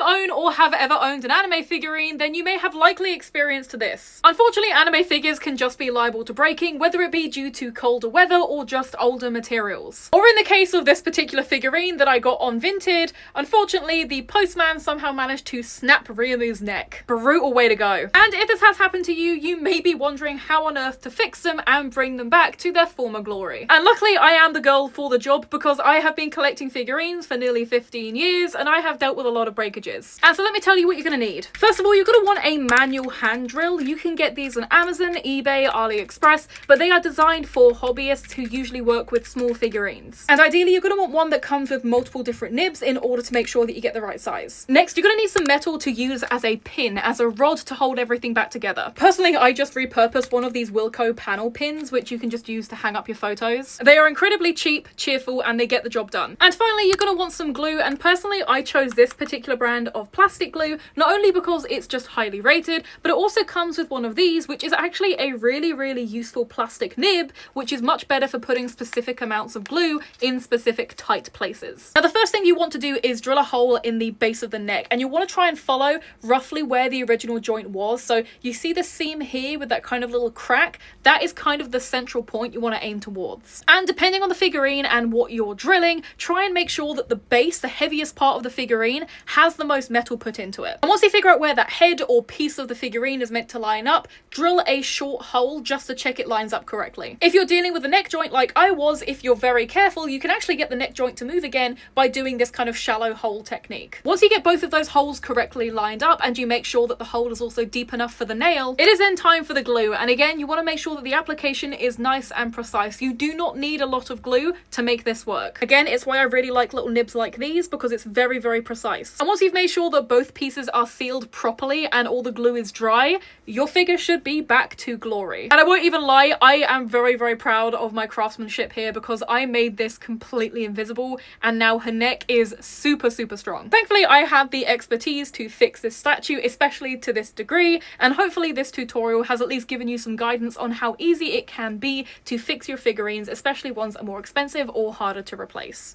own or have ever owned an anime figurine, then you may have likely experienced this. Unfortunately, anime figures can just be liable to breaking, whether it be due to colder weather or just older materials. Or in the case of this particular figurine that I got on Vinted, unfortunately the postman somehow managed to snap Ryomu's neck. Brutal way to go. And if this has happened to you, you may be wondering how on earth to fix them and bring them back to their former glory. And luckily I am the girl for the job, because I have been collecting figurines for nearly 15 years and I have dealt with a lot of breakages. And so let me tell you what you're going to need. First of all, you're going to want a manual hand drill. You can get these on Amazon, eBay, AliExpress, but they are designed for hobbyists who usually work with small figurines. And ideally you're going to want one that comes with multiple different nibs in order to make sure that you get the right size. Next, you're going to need some metal to use as a pin, as a rod to hold everything back together. Personally, I just repurposed one of these Wilco panel pins, which you can just use to hang up your photos. They are incredibly cheap, cheerful, and they get the job done. And finally, you're going to want some glue, and personally I chose this particular brand of plastic glue, not only because it's just highly rated, but it also comes with one of these, which is actually a really useful plastic nib, which is much better for putting specific amounts of glue in specific tight places. Now the first thing you want to do is drill a hole in the base of the neck, and you want to try and follow roughly where the original joint was. So you see the seam here with that kind of little crack, that is kind of the central point you want to aim towards. And depending on the figurine and what you're drilling, try and make sure that the base, the heaviest part of the figurine, has the most metal put into it. And once you figure out where that head or piece of the figurine is meant to line up, drill a short hole just to check it lines up correctly. If you're dealing with a neck joint like I was, if you're very careful, you can actually get the neck joint to move again by doing this kind of shallow hole technique. Once you get both of those holes correctly lined up and you make sure that the hole is also deep enough for the nail, it is then time for the glue. And again, you want to make sure that the application is nice and precise. You do not need a lot of glue to make this work. Again, it's why I really like little nibs like these, because it's very precise. And once you've made sure that both pieces are sealed properly and all the glue is dry, your figure should be back to glory. And I won't even lie, I am very proud of my craftsmanship here, because I made this completely invisible and now her neck is super strong. Thankfully, I had the expertise to fix this statue, especially to this degree, and hopefully this tutorial has at least given you some guidance on how easy it can be to fix your figurines, especially ones that are more expensive or harder to replace.